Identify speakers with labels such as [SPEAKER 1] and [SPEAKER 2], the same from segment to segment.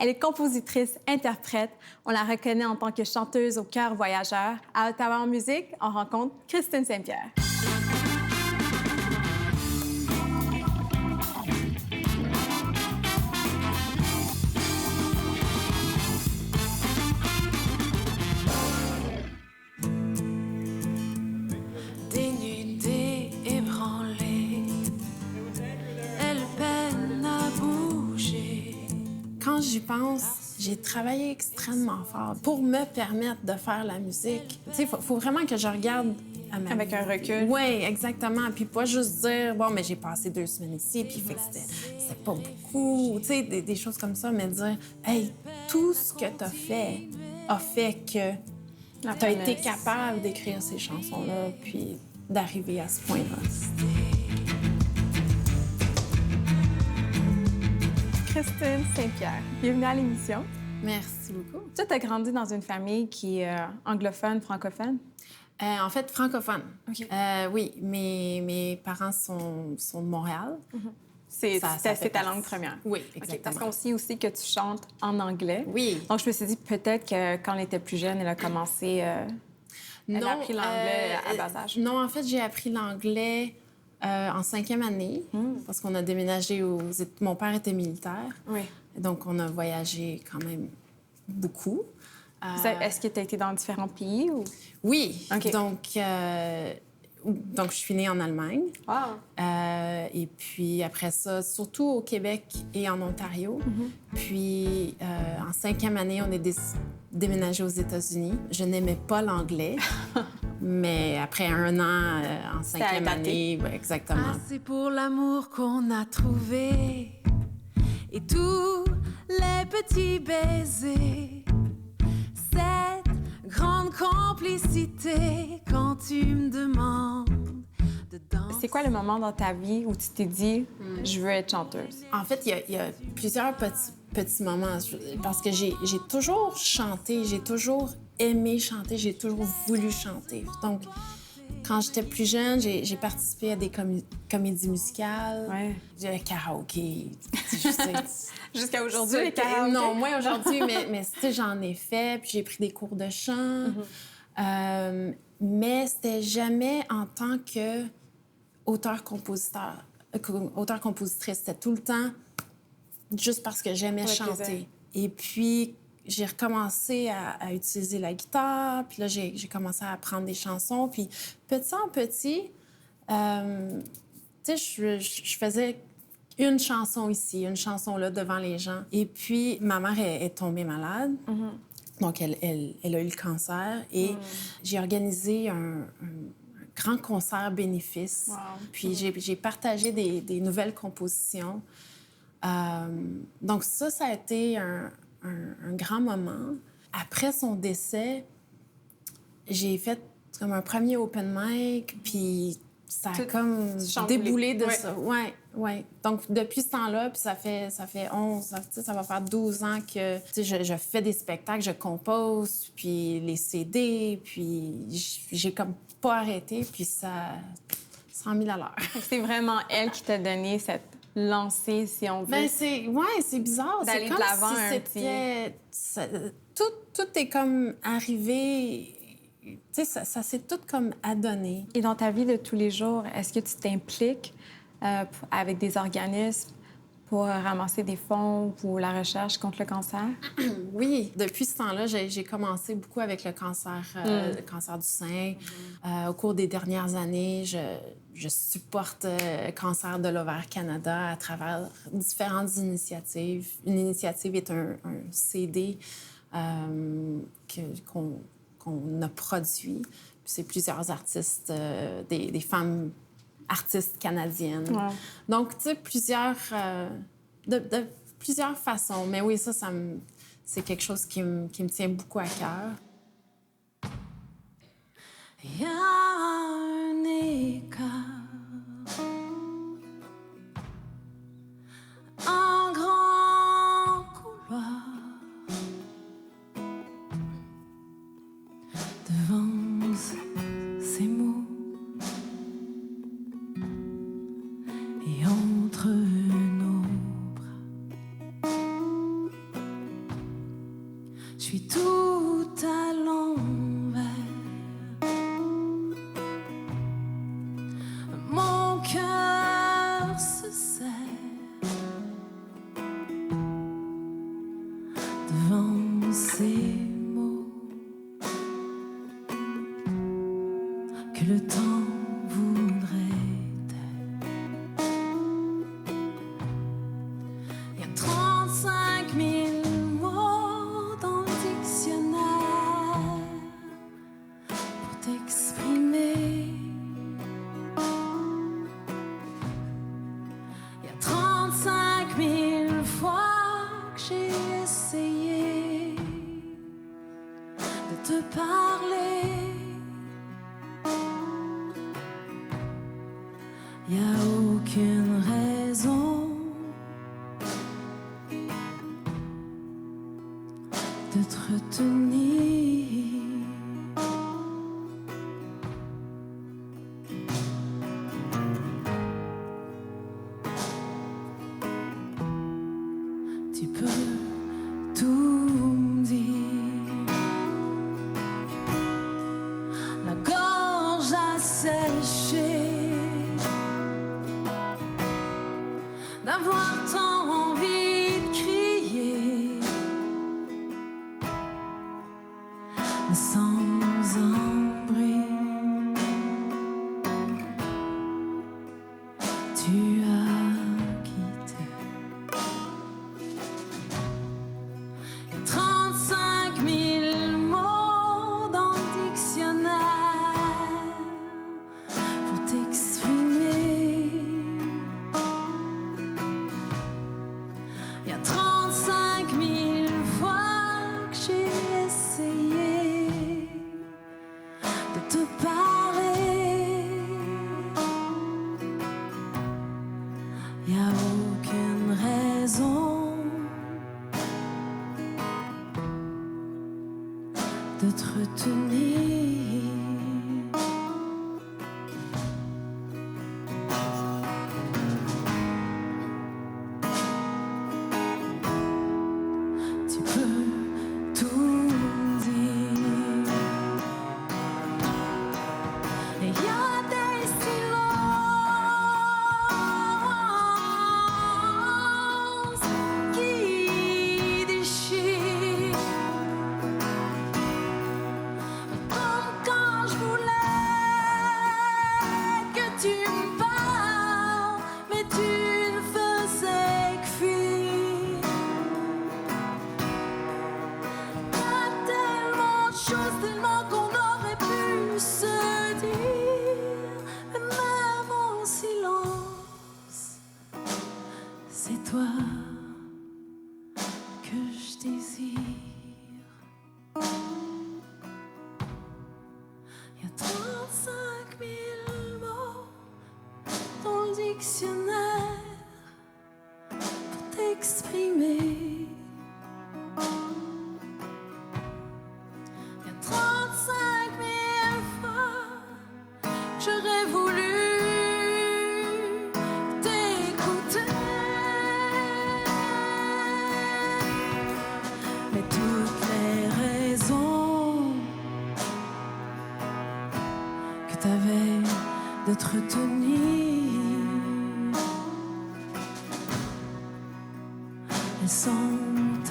[SPEAKER 1] Elle est compositrice, interprète. On la reconnaît en tant que chanteuse au cœur voyageur. À Ottawa en musique, on rencontre Christine Saint-Pierre.
[SPEAKER 2] Dénudée, ébranlée, elle peine à bouger. Quand j'y pense, j'ai travaillé extrêmement fort pour me permettre de faire la musique. Tu sais, faut vraiment que je regarde à ma
[SPEAKER 1] Avec
[SPEAKER 2] vie.
[SPEAKER 1] un recul.
[SPEAKER 2] Oui, exactement. Puis pas juste dire, bon, mais j'ai passé 2 semaines ici, puis fait que c'était pas beaucoup, tu sais, des choses comme ça, mais dire, hey, tout ce que t'as fait a fait que t'as été capable d'écrire ces chansons-là, puis d'arriver à ce point-là.
[SPEAKER 1] Christine Saint-Pierre, bienvenue à l'émission.
[SPEAKER 2] Merci beaucoup.
[SPEAKER 1] Tu as grandi dans une famille qui est anglophone, francophone?
[SPEAKER 2] En fait, francophone.
[SPEAKER 1] OK.
[SPEAKER 2] Oui, mes parents sont de Montréal.
[SPEAKER 1] C'est
[SPEAKER 2] Ça fait
[SPEAKER 1] ta
[SPEAKER 2] partie.
[SPEAKER 1] langue première?
[SPEAKER 2] Oui,
[SPEAKER 1] OK,
[SPEAKER 2] exactement.
[SPEAKER 1] parce qu'on sait aussi que tu chantes en anglais.
[SPEAKER 2] Oui.
[SPEAKER 1] Donc, je me suis dit peut-être que quand elle était plus jeune, elle a commencé... Elle a appris l'anglais à bas âge.
[SPEAKER 2] Non, en fait, j'ai appris l'anglais en 5e année parce qu'on a déménagé Mon père était militaire.
[SPEAKER 1] Oui.
[SPEAKER 2] Donc, on a voyagé quand même beaucoup.
[SPEAKER 1] Est-ce que tu as été dans différents pays ou...
[SPEAKER 2] Oui.
[SPEAKER 1] OK.
[SPEAKER 2] Donc, je suis née en Allemagne.
[SPEAKER 1] Wow.
[SPEAKER 2] Et puis après ça, surtout au Québec et en Ontario. Puis en 5e année, on est déménagé aux États-Unis. Je n'aimais pas l'anglais, mais après 1 an, en 5e année, ouais, exactement.
[SPEAKER 3] C'est pour l'amour qu'on a trouvé et tous les petits baisers. Cette grande complicité quand tu me demandes de danser.
[SPEAKER 1] C'est quoi le moment dans ta vie où tu t'es dit « Je veux être chanteuse
[SPEAKER 2] En fait, il y a plusieurs petits moments parce que j'ai toujours chanté, j'ai toujours aimé chanter, j'ai toujours voulu chanter. Donc, quand j'étais plus jeune, j'ai participé à des comédies musicales,
[SPEAKER 1] Ouais.
[SPEAKER 2] karaoké. »
[SPEAKER 1] Jusqu'à aujourd'hui, les karaokés?
[SPEAKER 2] Non, moins aujourd'hui, mais tu sais, j'en ai fait, puis j'ai pris des cours de chant. Mais c'était jamais en tant que auteur-compositeur, auteur-compositrice. C'était tout le temps juste parce que j'aimais chanter.
[SPEAKER 1] Plaisir.
[SPEAKER 2] Et puis, j'ai recommencé à utiliser la guitare, puis là, j'ai commencé à apprendre des chansons. Puis, petit en petit, tu sais, je faisais une chanson ici, une chanson là devant les gens. Et puis, ma mère est tombée malade. Donc, elle a eu le cancer. Et j'ai organisé un grand concert bénéfice.
[SPEAKER 1] Wow.
[SPEAKER 2] Puis, j'ai partagé des nouvelles compositions. Donc, ça a été un grand moment. Après son décès, j'ai fait comme un premier open mic, puis ça a comme déboulé de ça. Ouais. Donc, depuis ce temps-là, puis ça fait 11, ça va faire 12 ans que je fais des spectacles, je compose, puis les CD, puis j'ai comme pas arrêté, puis ça 100 000 à l'heure.
[SPEAKER 1] C'est vraiment elle qui t'a donné cette lancée, si on veut.
[SPEAKER 2] Ben c'est bizarre.
[SPEAKER 1] D'aller
[SPEAKER 2] C'est
[SPEAKER 1] de
[SPEAKER 2] comme
[SPEAKER 1] l'avant
[SPEAKER 2] si
[SPEAKER 1] un
[SPEAKER 2] c'était... Tout est comme arrivé... Tu sais, ça s'est tout comme adonné.
[SPEAKER 1] Et dans ta vie de tous les jours, est-ce que tu t'impliques avec des organismes pour ramasser des fonds pour la recherche contre le cancer?
[SPEAKER 2] Oui, depuis ce temps-là, j'ai commencé beaucoup avec le cancer du sein. Au cours des dernières années, je supporte Cancer de l'ovaire Canada à travers différentes initiatives. Une initiative est un CD qu'on a produit. Puis c'est plusieurs artistes, des femmes artistes canadiennes.
[SPEAKER 1] Wow.
[SPEAKER 2] Donc, tu sais, de plusieurs façons. Mais oui, c'est quelque chose qui me tient beaucoup à cœur.
[SPEAKER 3] Y a un écart, un grand couloir devant ces mots et entre nos bras Je suis tout à l'envers. Mon cœur se serre devant ces mots que le temps voudrait taire. Il y a 35 000 mots dans le dictionnaire pour t'exprimer. Il y a 35 000 fois que j'ai essayé de te parler. Y a aucune raison de te retenir. Tu peux tout me dire, la gorge asséchée, d'avoir tant envie de crier, mais sans un bruit. Tu as quitté. 35 000 mots dans le dictionnaire pour t'exprimer. Il y a 35 000 fois que j'ai essayé de te parler. Il n'y a aucune raison de te retenir. Tu peux tout dire. Et il y a des silences qui déchirent, comme quand je voulais que tu me parles, mais tu ne faisais que fuir. Y a tellement de choses, tellement qu'on aurait pu se dire, mais même en silence, c'est toi que je désire. Y a 35 000 mots dans le dictionnaire pour t'exprimer. Y a 35 000 fois que j'aurais voulu t'écouter, mais toutes les raisons que t'avais de te retenir, elles sont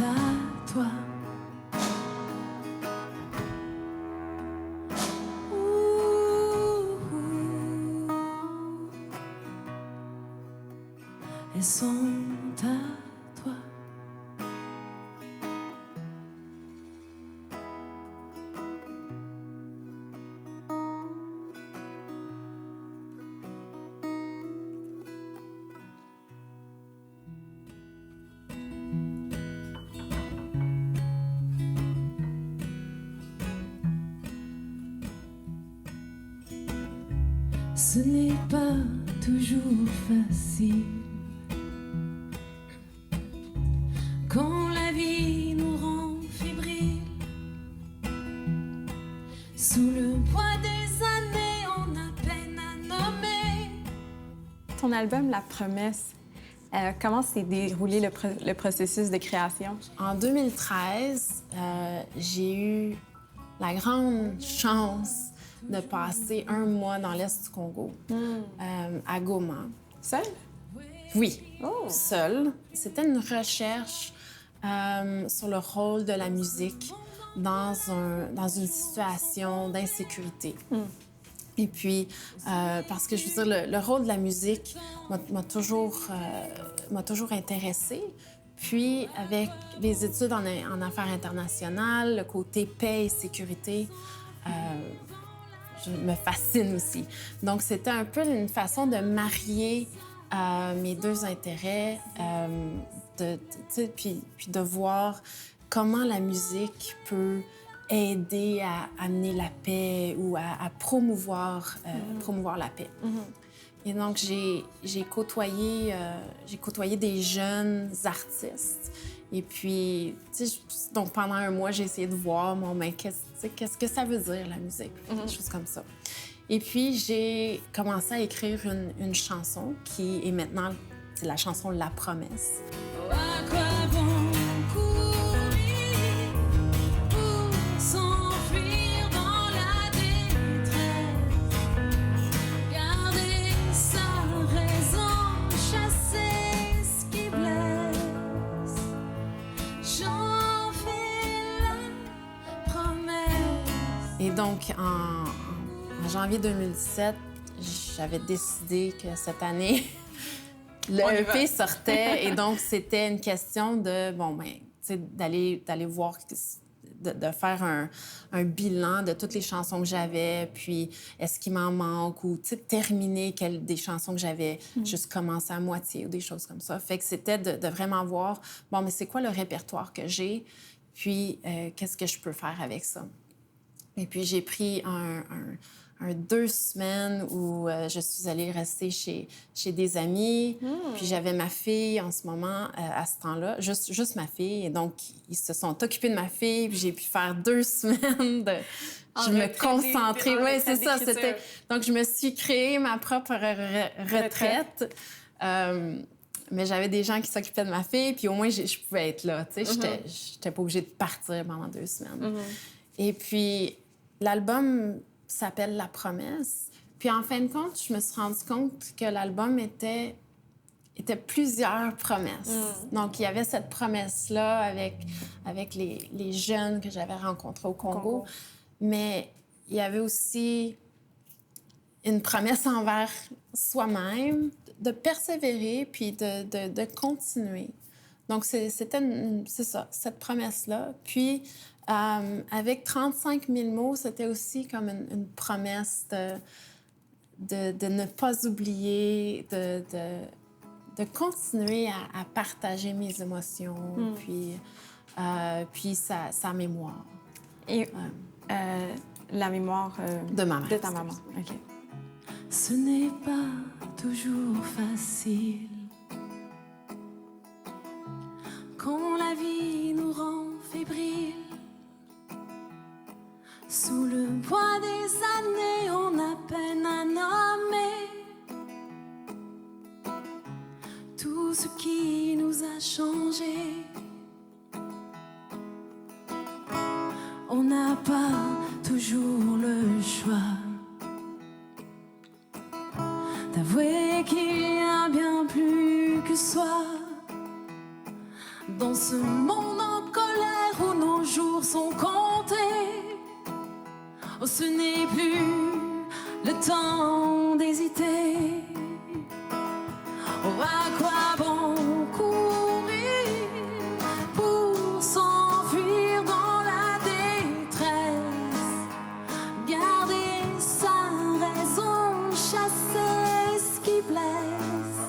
[SPEAKER 3] à toi. Elles sont à toi. Ce n'est pas toujours facile quand la vie nous rend fébriles. Sous le poids des années, on a peine à nommer.
[SPEAKER 1] Ton album La Promesse, Comment s'est déroulé le processus de création?
[SPEAKER 2] En 2013, j'ai eu la grande chance de passer un mois dans l'Est du Congo, à Goma.
[SPEAKER 1] Seul?
[SPEAKER 2] Oui,
[SPEAKER 1] Oh!
[SPEAKER 2] seule. C'était une recherche sur le rôle de la musique dans une situation d'insécurité. Et puis, parce que je veux dire, le rôle de la musique m'a toujours intéressée. Puis, avec les études en affaires internationales, le côté paix et sécurité, je me fascine aussi. Donc, c'était un peu une façon de marier mes deux intérêts, puis de voir comment la musique peut aider à amener la paix ou à promouvoir la paix. Et donc, j'ai côtoyé des jeunes artistes. Et puis, donc pendant un mois, j'ai essayé de voir, qu'est-ce que ça veut dire, la musique, des choses comme ça. Et puis, j'ai commencé à écrire une chanson qui est maintenant, c'est la chanson La Promesse.
[SPEAKER 3] À quoi bon courir pour s'enfuir dans la détresse, garder sa raison, chasser ce qui blesse. J'en fais la promesse.
[SPEAKER 2] Et donc, en janvier 2017, j'avais décidé que cette année, le EP sortait. Et donc, c'était une question de, d'aller voir, de faire un bilan de toutes les chansons que j'avais, puis est-ce qu'il m'en manque, ou terminer des chansons que j'avais juste commencé à moitié, ou des choses comme ça. Fait que c'était de vraiment voir, mais c'est quoi le répertoire que j'ai, puis qu'est-ce que je peux faire avec ça. Et puis, j'ai pris un 2 semaines où je suis allée rester chez des amis. Puis j'avais ma fille en ce moment, à ce temps-là, juste ma fille. Et donc, ils se sont occupés de ma fille. Puis j'ai pu faire 2 semaines de... Je me concentrais. Oui, c'est ça. Donc, je me suis créée ma propre retraite. Mais j'avais des gens qui s'occupaient de ma fille. Puis au moins, je pouvais être là. Tu sais, j'étais pas obligée de partir pendant 2 semaines. Et puis, l'album s'appelle La Promesse. Puis en fin de compte, je me suis rendu compte que l'album était plusieurs promesses. Donc, il y avait cette promesse-là avec les jeunes que j'avais rencontrés au Congo. Mais il y avait aussi une promesse envers soi-même, de persévérer puis de continuer. Donc, c'était ça, cette promesse-là. Puis, avec 35 000 mots, c'était aussi comme une promesse de ne pas oublier, de continuer à partager mes émotions, puis sa mémoire.
[SPEAKER 1] Et la mémoire
[SPEAKER 2] de ma mère.
[SPEAKER 1] De ta maman. OK.
[SPEAKER 3] Ce n'est pas toujours facile quand la vie nous rend fébriles. Sous le poids des années, on a peine à nommer tout ce qui nous a changés. On n'a pas toujours le choix d'avouer qu'il y a bien plus que soi dans ce monde en colère où nos jours sont comptés. Oh, ce n'est plus le temps d'hésiter. Oh, à quoi bon courir pour s'enfuir dans la détresse, garder sa raison, chasser ce qui blesse.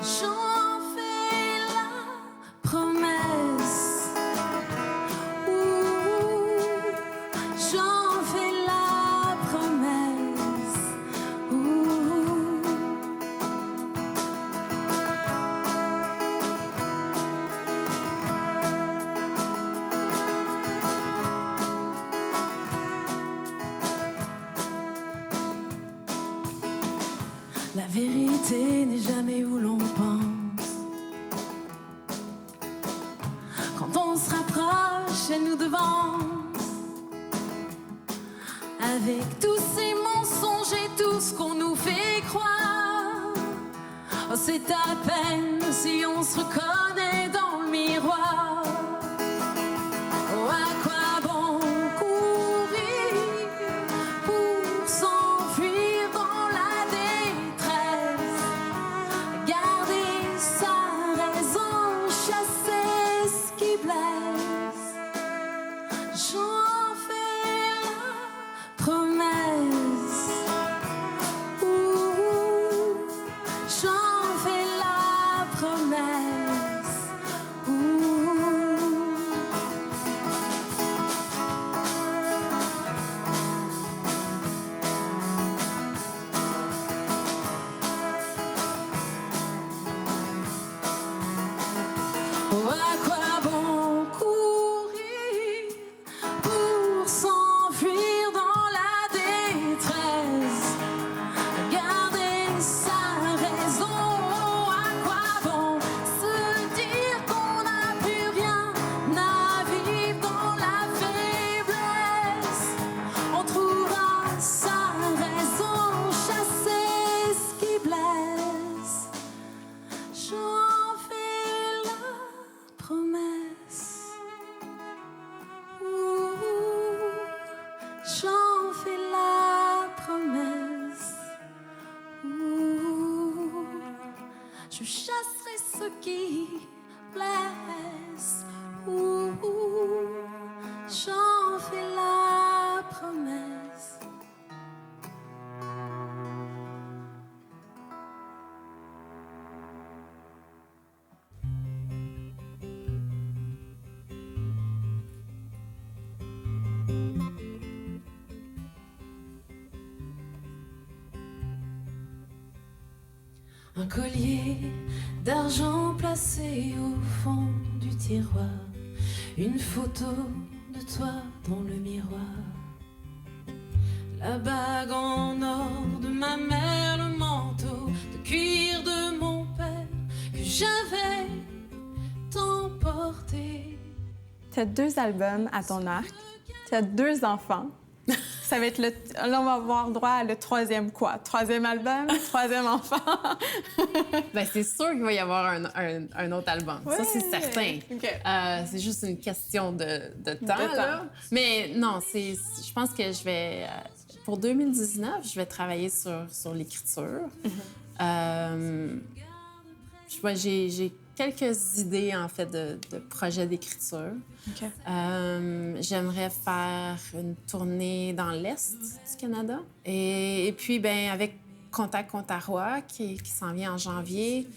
[SPEAKER 3] J'en fais la promesse. J'en fais la promesse. La vérité n'est jamais où l'on pense. chez nous devant. Avec tous ces mensonges et tout ce qu'on nous fait croire, oh, c'est à peine si on se reconnaît dans le miroir. Oh, à quoi bon courir pour s'enfuir dans la détresse, garder sa raison, chasser ce qui blesse. J'en fais la promesse. Ouh, j'en fais la promesse. Ouh. Oh, à quoi bon courir pour s'enfuir dans la détresse, garder sa raison. Oh, à quoi bon se dire qu'on n'a plus rien à vivre dans la faiblesse. On trouvera sa raison, chasser ce qui blesse. J'en fais la promesse. Ouh, j'en fais la promesse. Ouh, je chasserai ce qui blesse. Ouh, j'en fais la promesse. Un collier d'argent placé au fond du tiroir, une photo de toi dans le miroir, la bague en or de ma mère, le manteau de cuir de mon père que j'avais tant porté.
[SPEAKER 1] Tu as 2 albums à ton arc, tu as 2 enfants. Ça va être là, on va avoir droit à le 3e quoi? 3e album, 3e enfant.
[SPEAKER 2] Ben, c'est sûr qu'il va y avoir un autre album. Ça, c'est certain.
[SPEAKER 1] OK.
[SPEAKER 2] C'est juste une question de temps. Là. Mais non, je pense que je vais... pour 2019, je vais travailler sur l'écriture. J'ai quelques idées, en fait, de projets d'écriture.
[SPEAKER 1] OK.
[SPEAKER 2] J'aimerais faire une tournée dans l'Est du Canada. Et puis, ben avec Contact Ontario, qui s'en vient en janvier,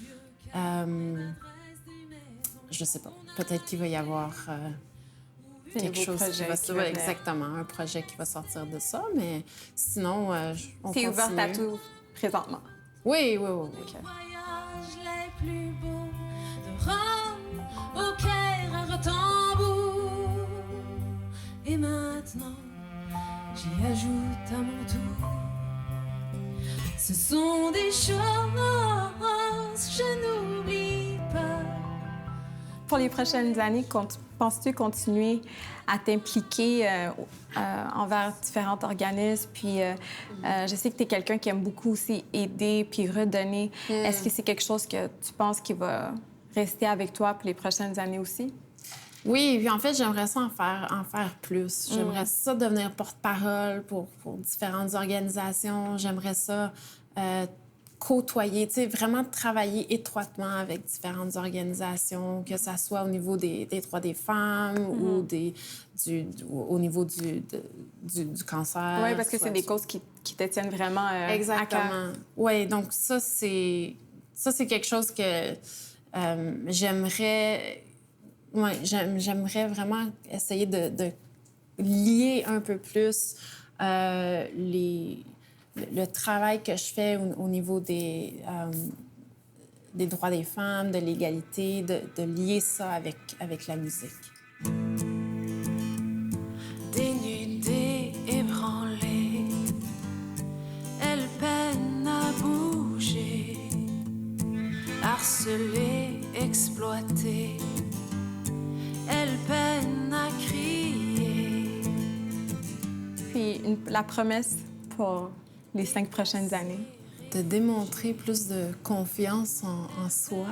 [SPEAKER 2] je sais pas. Peut-être qu'il va y avoir quelque chose qui va sortir. Exactement, un projet qui va sortir de ça. Mais sinon, on continue.
[SPEAKER 1] T'es ouverte à tout présentement?
[SPEAKER 2] Oui.
[SPEAKER 1] OK.
[SPEAKER 3] Voyages les plus beaux, de Rome au Caire à Rochambeau. Et maintenant, j'y ajoute à mon tour. Ce sont des choses que je n'oublie pas.
[SPEAKER 1] Pour les prochaines années, penses-tu continuer à t'impliquer envers différents organismes? Puis je sais que tu es quelqu'un qui aime beaucoup aussi aider puis redonner. Est-ce que c'est quelque chose que tu penses qui va rester avec toi pour les prochaines années aussi?
[SPEAKER 2] Oui, puis en fait, j'aimerais ça en faire plus. J'aimerais ça devenir porte-parole pour différentes organisations. J'aimerais ça côtoyer, tu sais, vraiment travailler étroitement avec différentes organisations, que ça soit au niveau des droits des femmes ou au niveau du cancer.
[SPEAKER 1] Oui, parce que c'est des causes qui te tiennent vraiment à cœur.
[SPEAKER 2] Exactement. Oui, donc ça, c'est quelque chose que j'aimerais... Ouais, j'aimerais vraiment essayer de lier un peu plus le travail que je fais au niveau des droits des femmes, de l'égalité, de lier ça avec la musique.
[SPEAKER 3] Dénudée, ébranlée, elle peine à bouger, harcelée, exploitée, elle peine à crier.
[SPEAKER 1] la promesse pour les 5 prochaines années?
[SPEAKER 2] De démontrer plus de confiance en soi,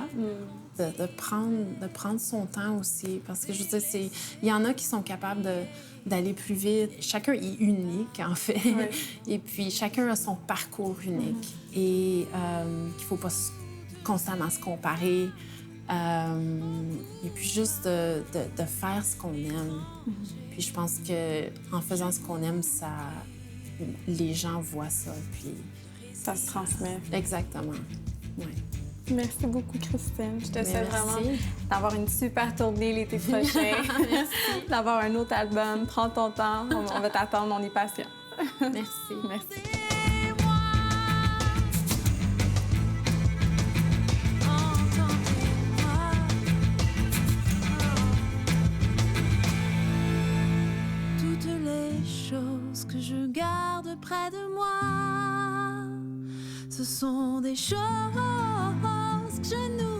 [SPEAKER 2] de prendre son temps aussi. Parce que je veux dire, il y en a qui sont capables d'aller plus vite. Chacun est unique, en fait.
[SPEAKER 1] Oui.
[SPEAKER 2] Et puis, chacun a son parcours unique. Et qu'il ne faut pas constamment se comparer. Et puis, juste de faire ce qu'on aime. Puis, je pense qu'en faisant ce qu'on aime, les gens voient ça. Puis,
[SPEAKER 1] Ça se transmet.
[SPEAKER 2] exactement. Ouais.
[SPEAKER 1] Merci beaucoup, Christine. Je te
[SPEAKER 2] Mais
[SPEAKER 1] souhaite
[SPEAKER 2] merci.
[SPEAKER 1] vraiment d'avoir une super tournée l'été prochain, d'avoir un autre album. Prends ton temps, on va t'attendre, on est patient.
[SPEAKER 2] Merci.
[SPEAKER 1] Merci.
[SPEAKER 3] Toutes les choses que je garde près de moi, ce sont des choses que je n'oublie